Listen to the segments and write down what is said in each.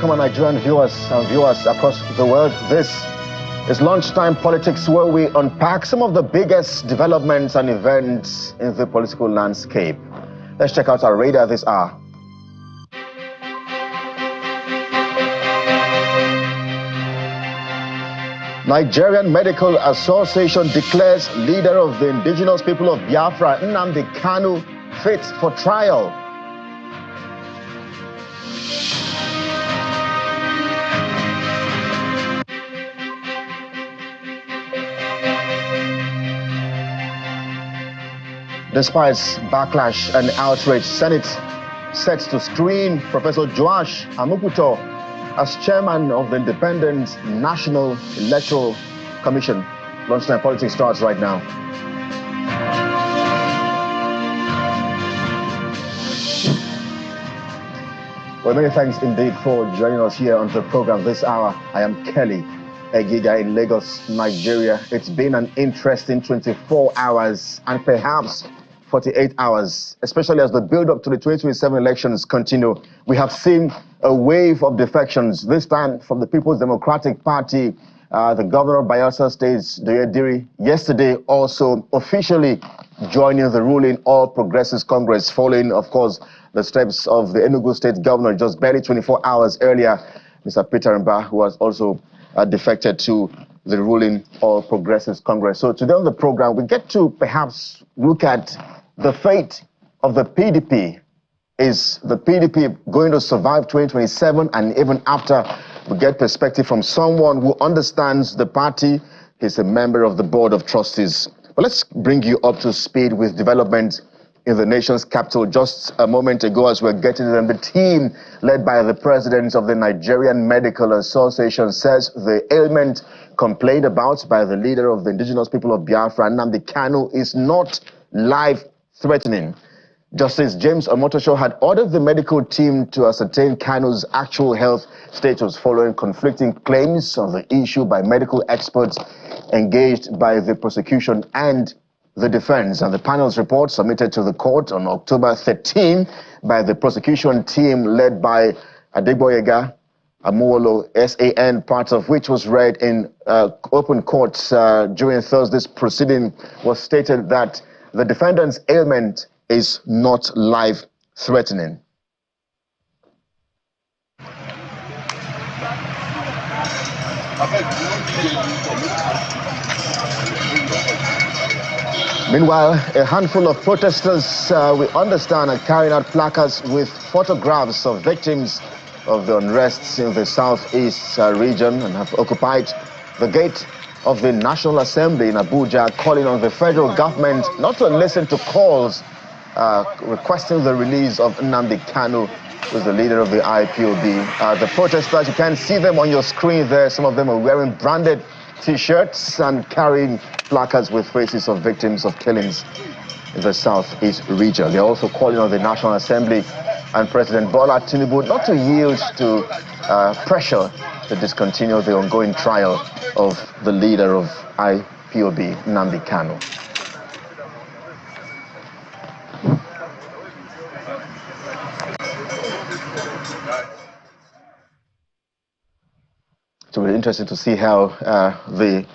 welcome our Nigerian viewers and viewers across the world. This is Lunchtime Politics, where we unpack some of the biggest developments and events in the political landscape. Let's check out our radar this hour. Nigerian Medical Association declares leader of the indigenous people of Biafra, Nnamdi Kanu, fit for trial. Despite backlash and outrage, Senate sets to screen Professor Joash Amukuto as chairman of the Independent National Electoral Commission. Lunchtime Politics starts right now. Well, many thanks indeed for joining us here on the program this hour. I am Kelly Egiga in Lagos, Nigeria. It's been an interesting 24 hours and perhaps 48 hours, especially as the build-up to the 2027 elections continue. We have seen a wave of defections, this time from the People's Democratic Party. The governor of Bayelsa State, Diri, yesterday also officially joining the ruling All Progressives Congress, following, of course, the steps of the Enugu State governor just barely 24 hours earlier, Mr. Peter Mba, who has also defected to the ruling All Progressives Congress. So today on the program, we get to perhaps look at the fate of the PDP. Is the PDP going to survive 2027? And even after, we get perspective from someone who understands the party. He's a member of the Board of Trustees. But let's bring you up to speed with developments in the nation's capital. Just a moment ago, as we're getting to them, the team led by the president of the Nigerian Medical Association says the ailment complained about by the leader of the indigenous people of Biafra, Nnamdi Kanu, is not life-threatening. Justice James Omotosho had ordered the medical team to ascertain Kanu's actual health status following conflicting claims on the issue by medical experts engaged by the prosecution and the defense. And the panel's report submitted to the court on October 13 by the prosecution team led by Adegboyega Amuolo, SAN, part of which was read in open court during Thursday's proceeding, was stated that the defendant's ailment is not life-threatening. Meanwhile, a handful of protesters, we understand, are carrying out placards with photographs of victims of the unrest in the southeast region and have occupied the gate of the National Assembly in Abuja, calling on the federal government not to listen to calls requesting the release of Nnamdi Kanu, who is the leader of the IPOB. The protesters, you can see them on your screen there. Some of them are wearing branded T-shirts and carrying placards with faces of victims of killings in the southeast region. They're also calling on the National Assembly and President Bola Tinubu not to yield to pressure to discontinue the ongoing trial of the leader of IPOB, Nnamdi Kanu. It will be interesting to see how the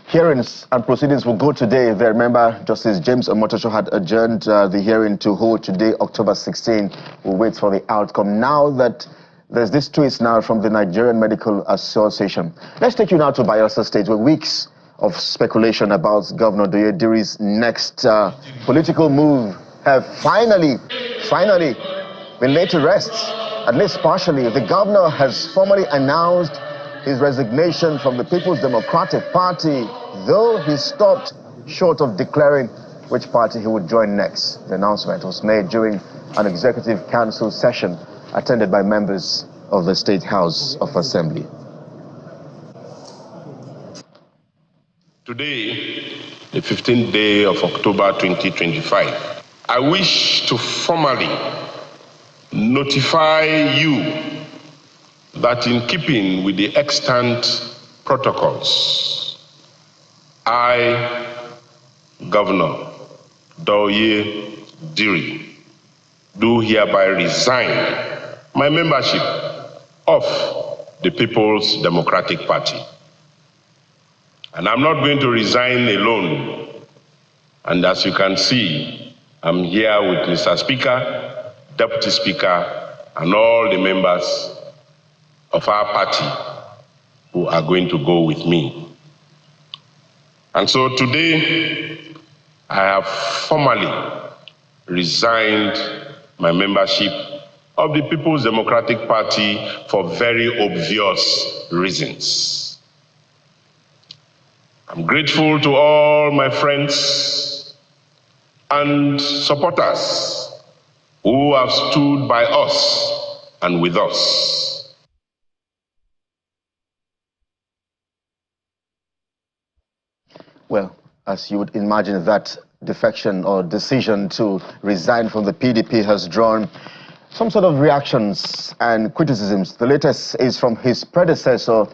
hearings and proceedings will go today. If I remember, Justice James Omotosho had adjourned the hearing to hold today, October 16. We'll wait for the outcome. Now that there's this twist now from the Nigerian Medical Association. Let's take you now to Bayelsa State, where weeks of speculation about Governor Diri's next political move have finally been laid to rest, at least partially. The governor has formally announced his resignation from the People's Democratic Party, though he stopped short of declaring which party he would join next. The announcement was made during an executive council session attended by members of the State House of Assembly. Today, the 15th day of October 2025, I wish to formally notify you that in keeping with the extant protocols, I, Governor Doye Diri, do hereby resign my membership of the People's Democratic Party. And I'm not going to resign alone. And as you can see, I'm here with Mr. Speaker, Deputy Speaker, and all the members of our party who are going to go with me. And so today, I have formally resigned my membership of the People's Democratic Party for very obvious reasons. I'm grateful to all my friends and supporters who have stood by us and with us. Well, as you would imagine, that defection or decision to resign from the PDP has drawn some sort of reactions and criticisms. The latest is from his predecessor,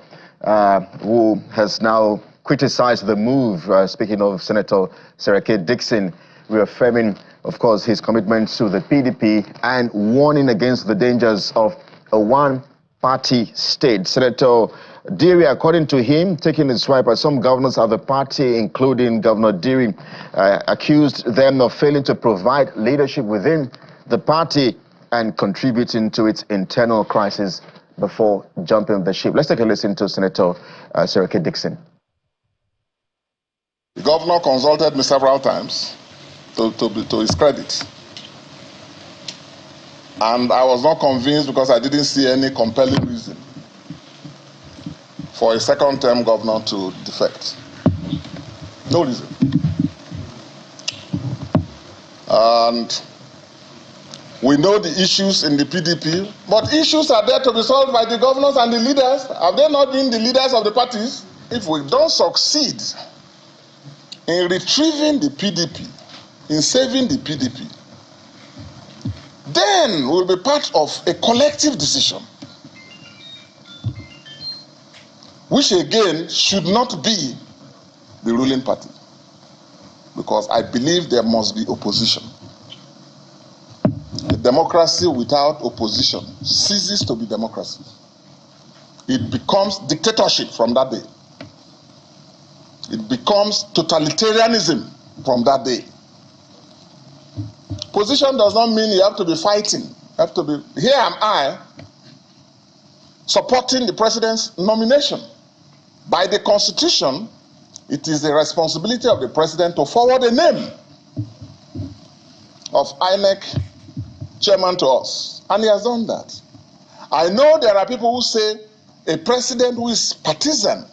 who has now criticized the move, speaking of Senator Sereke Dixon, reaffirming, of course, his commitment to the PDP and warning against the dangers of a one-party state. Senator Diri, according to him, taking a swipe at some governors of the party, including Governor Diri, accused them of failing to provide leadership within the party and contributing to its internal crisis before jumping the ship. Let's take a listen to Senator Sereke Dixon. The governor consulted me several times to his credit. And I was not convinced because I didn't see any compelling reason for a second-term governor to defect. No reason. And we know the issues in the PDP, but issues are there to be solved by the governors and the leaders. Have they not been the leaders of the parties? If we don't succeed in retrieving the PDP, in saving the PDP, then we'll be part of a collective decision, which again should not be the ruling party, because I believe there must be opposition. A democracy without opposition ceases to be democracy. It becomes dictatorship from that day. It becomes totalitarianism from that day. Position does not mean you have to be fighting. You have to be, here am I, supporting the president's nomination. By the Constitution, it is the responsibility of the president to forward a name of INEC chairman to us, and he has done that. I know there are people who say a president who is partisan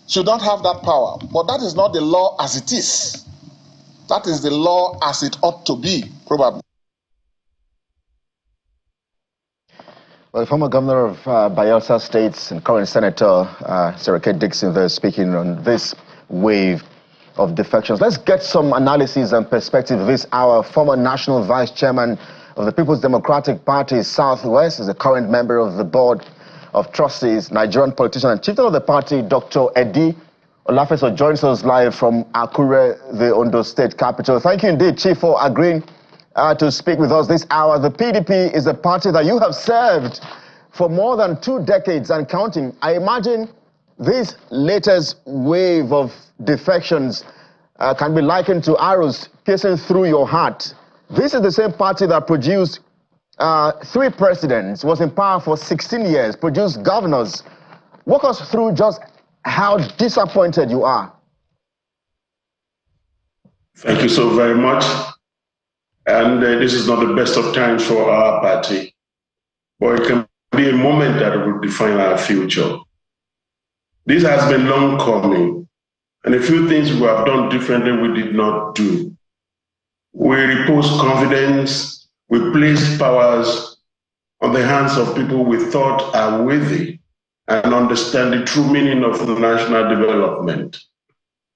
should not have that power, but that is not the law as it is. That is the law as it ought to be, probably. Well, the former governor of Bayelsa State and current Senator Sereke Dixon there speaking on this wave of defections. Let's get some analysis and perspective this hour. Former National Vice Chairman of the People's Democratic Party Southwest is a current member of the Board of Trustees, Nigerian politician and chieftain of the party, Dr. Eddie Olafeso, joins us live from Akure, the Ondo State capital. Thank you indeed, Chief, for agreeing to speak with us this hour. The PDP is a party that you have served for more than 2 decades and counting. I imagine this latest wave of defections can be likened to arrows piercing through your heart. This is the same party that produced 3 presidents, was in power for 16 years, produced governors. Walk us through just how disappointed you are. Thank you so very much. And this is not the best of times for our party, but it can be a moment that will define our future. This has been long coming, and a few things we have done differently we did not do. We reposed confidence, we placed powers on the hands of people we thought are worthy and understand the true meaning of national development.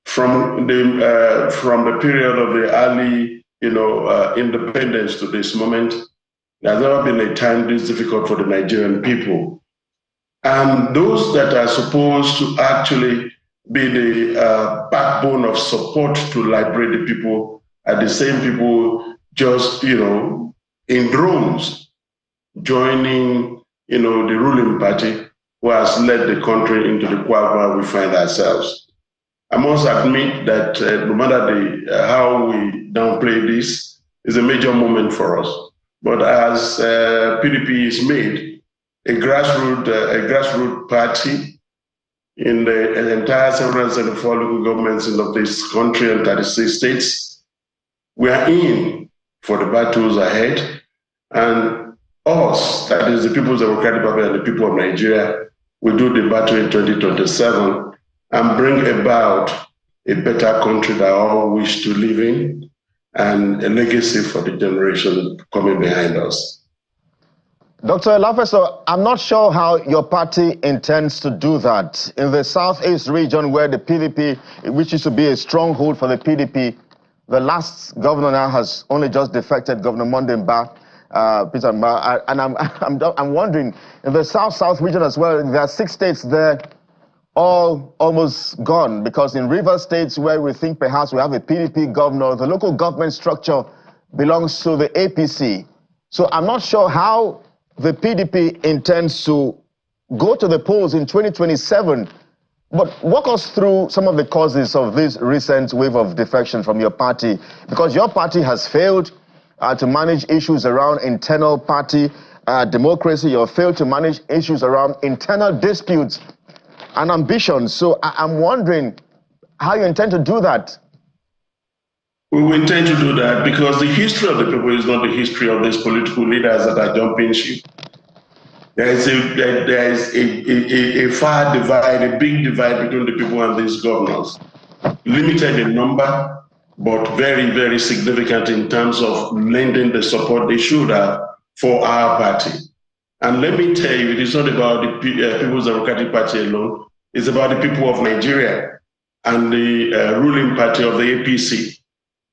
From the period of the early independence to this moment, there's never been a time this difficult for the Nigerian people. And those that are supposed to actually be the backbone of support to liberate the people are the same people just, in drones, joining the ruling party who has led the country into the quagmire we find ourselves. I must admit that no matter how we downplay this, is a major moment for us. But as PDP is made a grassroots party in the entire 774 local governments of this country and 36 states, we are in for the battles ahead. And us, that is the People's Democratic Party and the people of Nigeria, will do the battle in 2027 and bring about a better country that all wish to live in and a legacy for the generation coming behind us. Dr. Lafeso, I'm not sure how your party intends to do that. In the Southeast region where the PDP, which used to be a stronghold for the PDP, the last governor now has only just defected, Governor Monday Mba, Peter Mba, and I'm wondering, in the South region as well, there are 6 states there, all almost gone, because in river states where we think perhaps we have a PDP governor, the local government structure belongs to the APC. So I'm not sure how the PDP intends to go to the polls in 2027. But walk us through some of the causes of this recent wave of defection from your party, because your party has failed to manage issues around internal party democracy. You have failed to manage issues around internal disputes and ambitions. So I'm wondering how you intend to do that. We will intend to do that because the history of the people is not the history of these political leaders that are jumping ship. There is a far divide, a big divide between the people and these governors. Limited in number, but very, very significant in terms of lending the support they should have for our party. And let me tell you, it is not about the People's Democratic Party alone. It's about the people of Nigeria and the ruling party of the APC.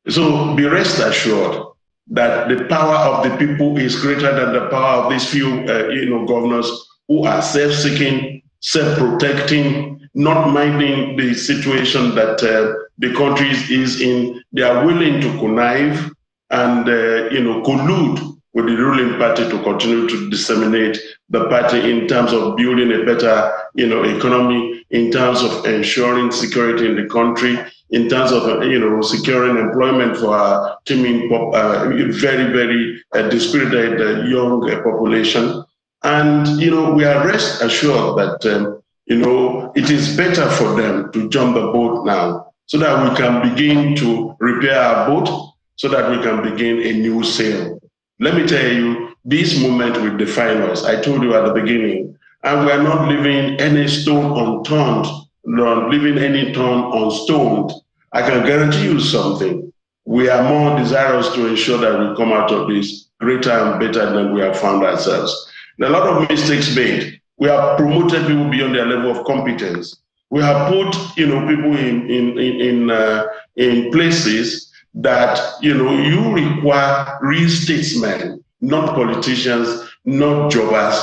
So be rest assured that the power of the people is greater than the power of these few governors who are self-seeking, self-protecting, not minding the situation that the country is in. They are willing to connive and collude with the ruling party to continue to disseminate the party in terms of building a better economy, in terms of ensuring security in the country, in terms of securing employment for our teeming very, very dispirited young population. And we are rest assured that it is better for them to jump the boat now, so that we can begin to repair our boat, so that we can begin a new sail. Let me tell you, this moment will define us. I told you at the beginning, and we are not leaving any stone unturned, not leaving any turn unstoned. I can guarantee you something. We are more desirous to ensure that we come out of this greater and better than we have found ourselves. There are a lot of mistakes made. We have promoted people beyond their level of competence. We have put people in places that you require real statesmen, not politicians, not jobbers,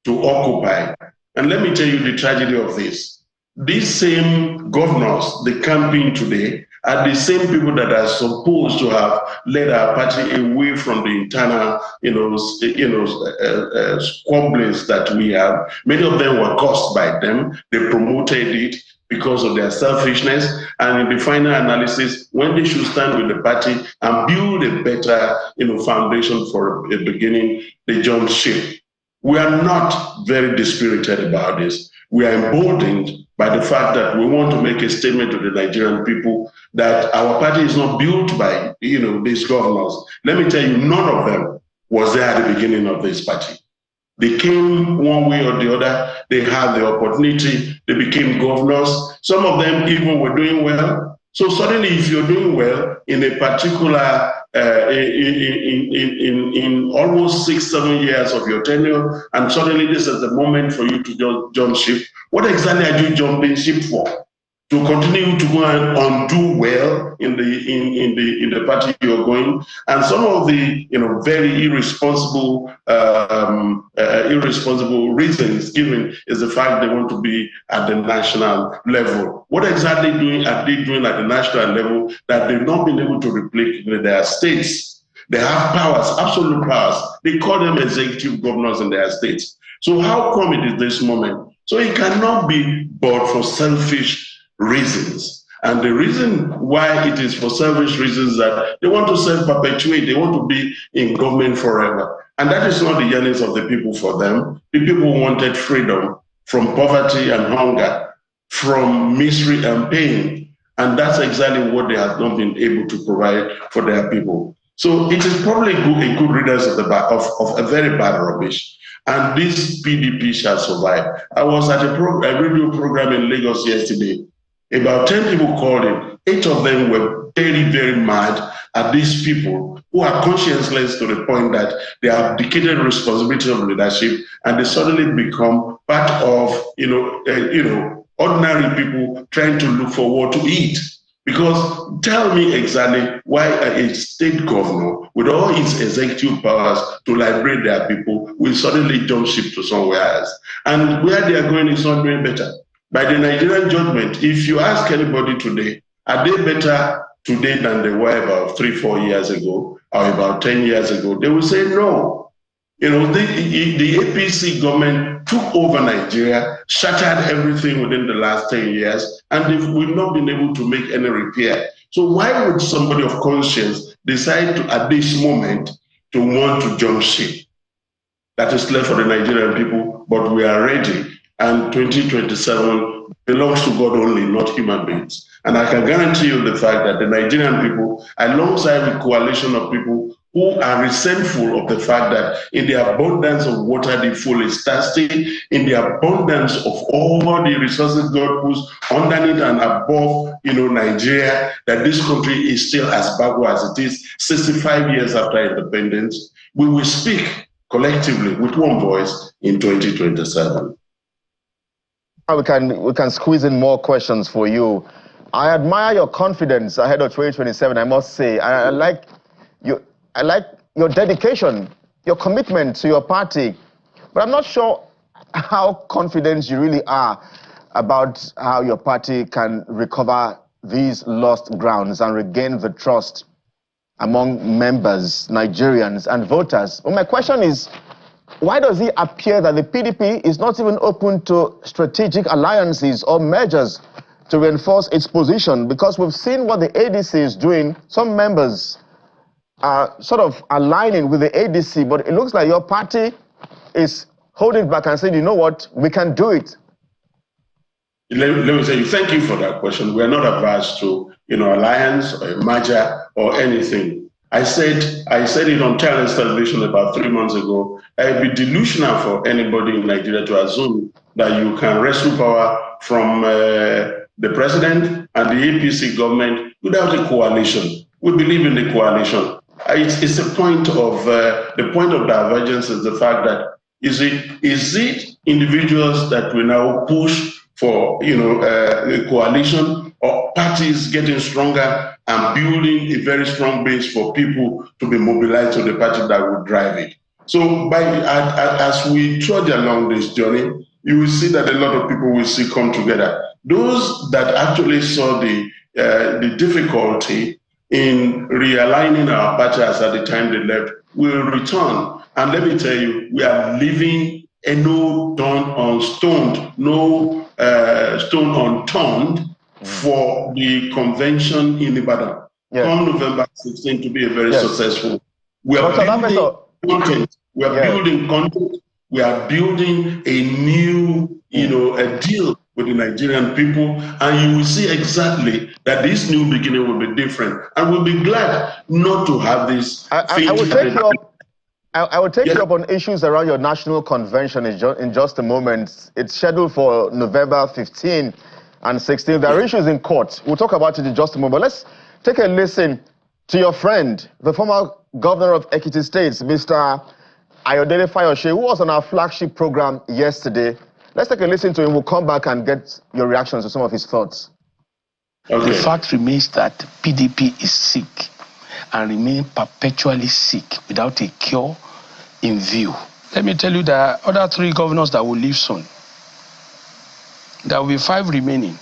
to occupy. And let me tell you the tragedy of this. These same governors, they campaign today, are the same people that are supposed to have led our party away from the internal, squabblings that we have. Many of them were caused by them. They promoted it because of their selfishness. And in the final analysis, when they should stand with the party and build a better, foundation for a beginning, they jump ship. We are not very dispirited about this. We are emboldened by the fact that we want to make a statement to the Nigerian people that our party is not built by, these governors. Let me tell you, none of them was there at the beginning of this party. They came one way or the other. They had the opportunity. They became governors. Some of them even were doing well. So suddenly, if you're doing well in a particular, in almost 6-7 years of your tenure, and suddenly this is the moment for you to just jump ship, what exactly are you jumping ship for? To continue to go and undo well in the party you're going, and some of the very irresponsible reasons given is the fact they want to be at the national level. What exactly are they doing at the national level that they've not been able to replicate in their states? They have powers, absolute powers. They call them executive governors in their states. So how come it is this moment? So it cannot be but for selfish reasons. And the reason why it is for selfish reasons that they want to self-perpetuate, they want to be in government forever. And that is not the yearnings of the people for them. The people wanted freedom from poverty and hunger, from misery and pain. And that's exactly what they have not been able to provide for their people. So it is probably a good riddance of a very bad rubbish. And this PDP shall survive. I was at a radio program in Lagos yesterday. About 10 people called in. 8 of them were very, very mad at these people who are conscienceless to the point that they have abdicated responsibility of leadership and they suddenly become part of, ordinary people trying to look for what to eat. Because tell me exactly why a state governor with all its executive powers to liberate their people will suddenly jump ship to somewhere else. And where they are going is not doing better. By the Nigerian judgment, if you ask anybody today, are they better today than they were about 3-4 years ago or about 10 years ago? They will say no. The APC government took over Nigeria, shattered everything within the last 10 years, and we've not been able to make any repair. So why would somebody of conscience decide to, at this moment, to want to jump ship? That is left for the Nigerian people, but we are ready. And 2027 belongs to God only, not human beings. And I can guarantee you the fact that the Nigerian people, alongside a coalition of people who are resentful of the fact that in the abundance of water the fool is thirsty, in the abundance of all the resources God puts underneath and above, Nigeria, that this country is still as backward as it is 65 years after independence, we will speak collectively with one voice in 2027. We can squeeze in more questions for you. I admire your confidence ahead of 2027, I must say. I like your dedication, your commitment to your party. But I'm not sure how confident you really are about how your party can recover these lost grounds and regain the trust among members, Nigerians, and voters. Well, my question is, why does it appear that the PDP is not even open to strategic alliances or mergers to reinforce its position? Because we've seen what the ADC is doing. Some members are sort of aligning with the ADC, but it looks like your party is holding back and saying, you know what, we can do it. Let me say, thank you for that question. We are not averse to, alliance or a merger or anything. I said it on Challenge Television about 3 months ago. It would be delusional for anybody in Nigeria to assume that you can wrestle power from the president and the APC government without a coalition. We believe in the coalition. It's the point of divergence is the fact that is it individuals that will now push for a coalition, or parties getting stronger and building a very strong base for people to be mobilized to the party that will drive it. So as we trudge along this journey, you will see that a lot of people will see come together. Those that actually saw the difficulty in realigning our party as at the time they left will return. And let me tell you, we are leaving no stone unturned for the convention in Ibadan. Come November 16 to be a very successful. We are building content. We are building content. We are building a new, a deal with the Nigerian people, and you will see exactly that this new beginning will be different. And we'll be glad not to have this. I will take you up on issues around your national convention in just a moment. It's scheduled for November 15 and 16. There are issues in court. We'll talk about it in just a moment. But let's take a listen to your friend, the former governor of Ekiti State, Mr. Ayodele Fayose, who was on our flagship program yesterday. Let's take a listen to him. We'll come back and get your reactions to some of his thoughts. Okay. The fact remains that PDP is sick and remain perpetually sick without a cure in view. Let me tell you, there are other 3 governors that will leave soon. There will be 5 remaining.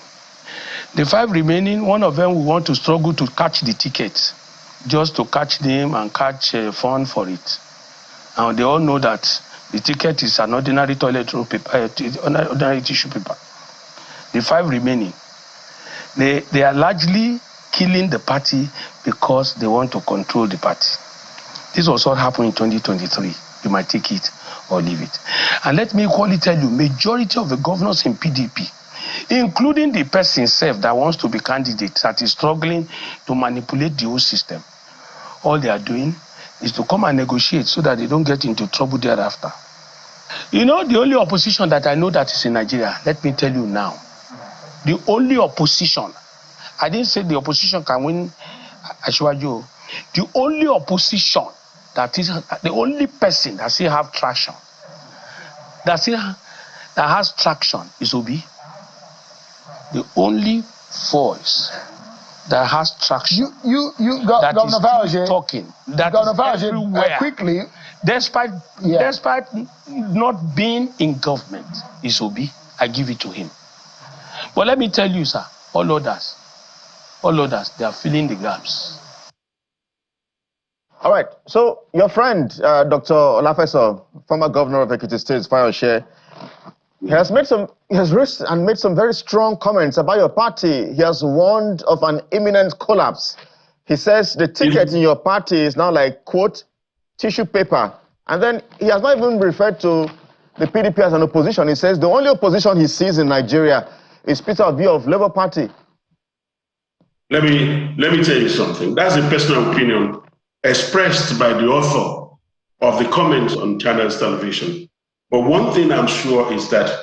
The 5 remaining, one of them will want to struggle to catch the tickets, just to catch them and catch fund for it. And they all know that The ticket is an ordinary toilet roll paper, ordinary tissue paper. The 5 remaining, they are largely killing the party because they want to control the party. This was what happened in 2023. You might take it or leave it. And let me equally tell you, majority of the governors in PDP, including the person self that wants to be candidate, that is struggling to manipulate the whole system, all they are doing is to come and negotiate so that they don't get into trouble thereafter. You know, the only opposition that I know that is in Nigeria, let me tell you now, the only opposition, I didn't say the opposition can win Ashwajo, the only opposition that is, the only person that still have traction, that has traction is Obi. The only voice that has traction, that Governor Bayelsa, talking, that Governor is everywhere, quickly, despite not being in government, is Obi. I give it to him. But let me tell you, sir, all others, they are filling the gaps. All right. So your friend, Dr. Olafeso, former governor of Ekiti State, Fayose, he has made some very strong comments about your party. He has warned of an imminent collapse. He says the ticket in your party is now like, quote, tissue paper. And then he has not even referred to the PDP as an opposition. He says the only opposition he sees in Nigeria is Peter Obi of Labour Party. Let me tell you something. That's a personal opinion expressed by the author of the comments on Channels Television. But one thing I'm sure is that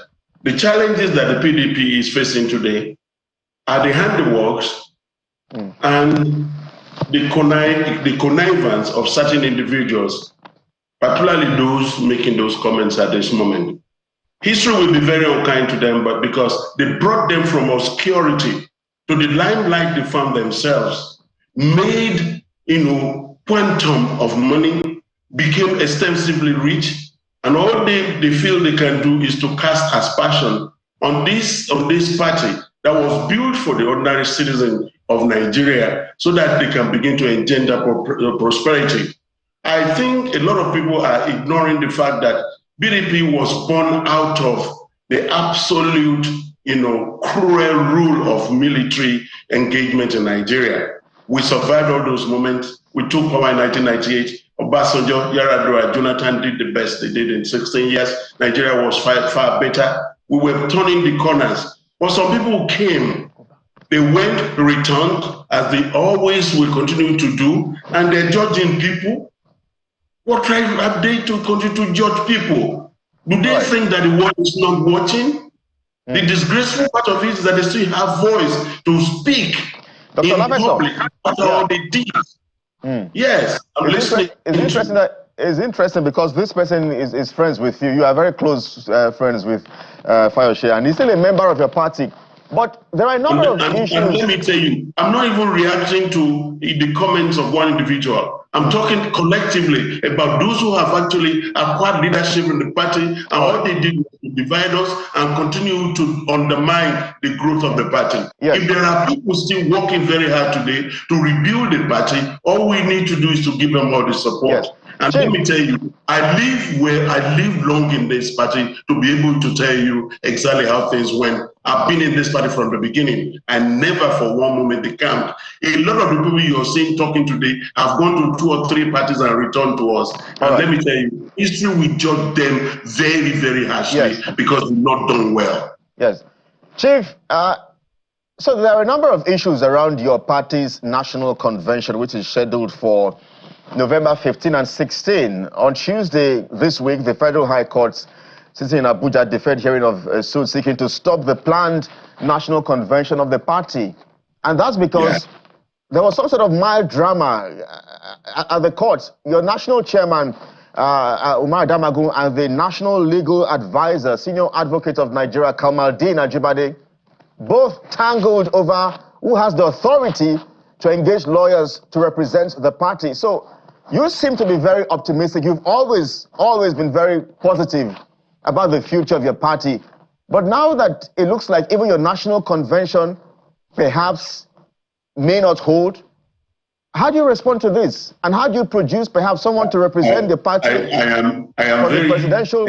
the challenges that the PDP is facing today are the handiworks and the connivance of certain individuals, particularly those making those comments at this moment. History will be very unkind to them, but because they brought them from obscurity to the limelight they found themselves, made, quantum of money, became extensively rich, and all they feel they can do is to cast aspersion on this party that was built for the ordinary citizen of Nigeria so that they can begin to engender prosperity. I think a lot of people are ignoring the fact that PDP was born out of the absolute, cruel rule of military engagement in Nigeria. We survived all those moments. We took power in 1998. Obasanjo, Yar'Adua, Jonathan did the best they did in 16 years. Nigeria was far better. We were turning the corners. But some people came, they went, returned, as they always will continue to do, and they're judging people. What right have they to continue to judge people? Do they think that the world is not watching? The disgraceful part of it is that they still have voice to speak in public after all they did. Yes, I'm listening. It's interesting because this person is friends with you. You are very close friends with Fayose, and he's still a member of your party. But there are a number of issues. And let me tell you, I'm not even reacting to the comments of one individual. I'm talking collectively about those who have actually acquired leadership in the party, and what they did was to divide us and continue to undermine the growth of the party. Yes. If there are people still working very hard today to rebuild the party, all we need to do is to give them all the support. Yes. And let me tell you, I live long in this party to be able to tell you exactly how things went. I've been in this party from the beginning and never for one moment decamped. A lot of the people you're seeing talking today have gone to 2 or 3 parties and returned to us. And let me tell you, history will judge them very, very harshly because we've not done well. Yes. Chief, so there are a number of issues around your party's national convention, which is scheduled for November 15 and 16. On Tuesday this week, the Federal High Court sitting in Abuja deferred hearing of a suit seeking to stop the planned national convention of the party. And that's because there was some sort of mild drama at the court. Your national chairman, Umar Damagun, and the national legal advisor, senior advocate of Nigeria, Kamaldeen Ajibade, both tangled over who has the authority to engage lawyers to represent the party. So you seem to be very optimistic. You've always been very positive about the future of your party. But now that it looks like even your national convention perhaps may not hold, How do you respond to this? And how do you produce perhaps someone to represent the party I am for the presidential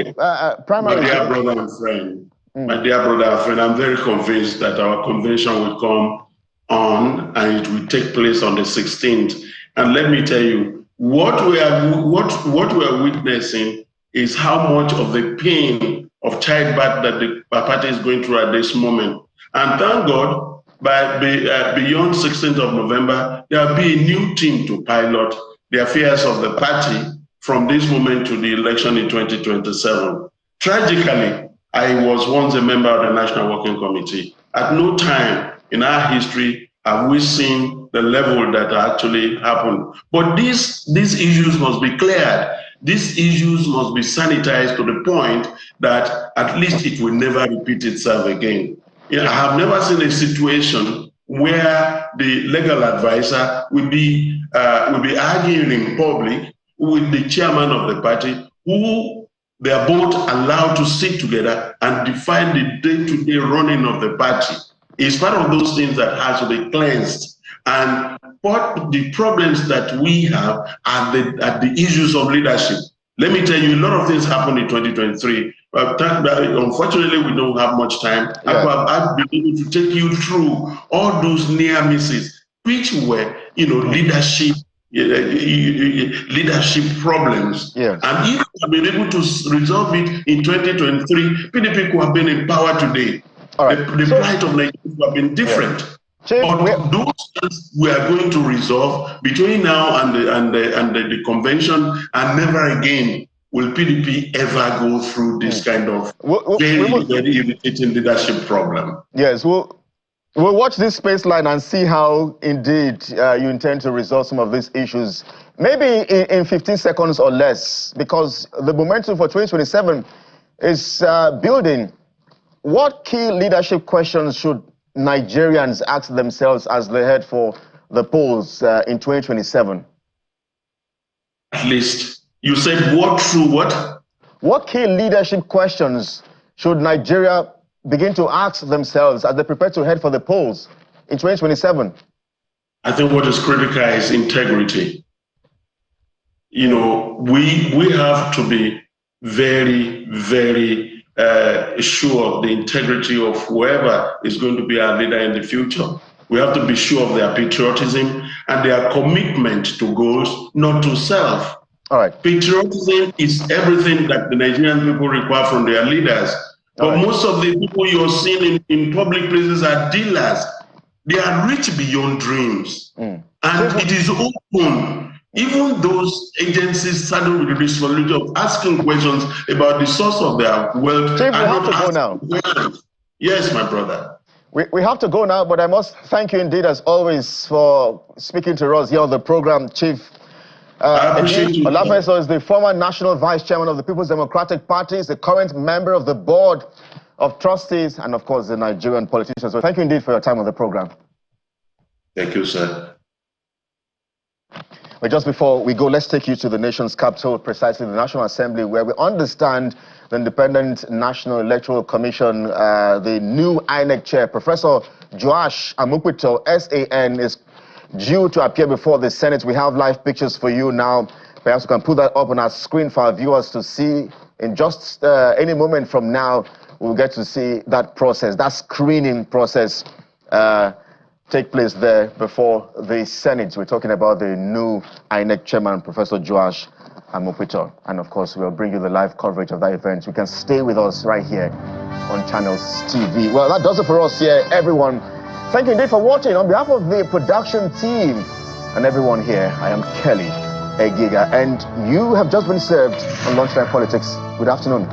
primary? My dear brother and friend, my dear brother and friend, I'm very convinced that our convention will come on and it will take place on the 16th. And let me tell you, what we are witnessing is how much of the pain of childbirth that the party is going through at this moment. And thank God, beyond 16th of November, there will be a new team to pilot the affairs of the party from this moment to the election in 2027. Tragically, I was once a member of the National Working Committee. At no time in our history have we seen the level that actually happened. But these issues must be cleared. These issues must be sanitized to the point that at least it will never repeat itself again. I have never seen a situation where the legal advisor will be arguing in public with the chairman of the party, who they are both allowed to sit together and define the day-to-day running of the party. It's part of those things that has to be cleansed. And what the problems that we have are the issues of leadership. Let me tell you, a lot of things happened in 2023. But unfortunately, we don't have much time. Yeah. I've been able to take you through all those near misses, which were, leadership problems. Yes. And if we have been able to resolve it in 2023, PDP could have been in power today. All right. The plight of Nigeria would have been different. Yeah. But those things we are going to resolve between now and the convention, and never again will PDP ever go through this kind of very irritating leadership problem. Yes, we'll watch this space line and see how indeed you intend to resolve some of these issues. Maybe in 15 seconds or less, because the momentum for 2027 is building. What key leadership questions should Nigerians ask themselves as they head for the polls in 2027? At least. You said what through what? What key leadership questions should Nigeria begin to ask themselves as they prepare to head for the polls in 2027? I think what is critical is integrity. We have to be very, very sure of the integrity of whoever is going to be our leader in the future. We have to be sure of their patriotism and their commitment to goals, not to self. All right. Patriotism is everything that the Nigerian people require from their leaders. But most of the people you're seeing in public places are dealers. They are rich beyond dreams. And it is open. Even those agencies saddled with the responsibility of asking questions about the source of their wealth. Chief, we have to go now. Yes, my brother. We have to go now, but I must thank you indeed, as always, for speaking to us here on the program, Chief. I appreciate you. Olafeso is the former National Vice Chairman of the People's Democratic Party, is the current member of the Board of Trustees, and of course, the Nigerian politician. So thank you indeed for your time on the program. Thank you, sir. But just before we go, let's take you to the nation's capital, precisely the National Assembly, where we understand the Independent National Electoral Commission, the new INEC chair, Professor Joash Amukpito, SAN, is due to appear before the Senate. We have live pictures for you now. Perhaps we can put that up on our screen for our viewers to see. In just any moment from now, we'll get to see that process, that screening process take place there before the Senate. We're talking about the new INEC chairman, Professor Joash Amukpito. And of course, we'll bring you the live coverage of that event. You can stay with us right here on Channels TV. Well, that does it for us here, everyone. Thank you indeed for watching. On behalf of the production team and everyone here, I am Kelly Egiga, and you have just been served on Lunchtime Politics. Good afternoon.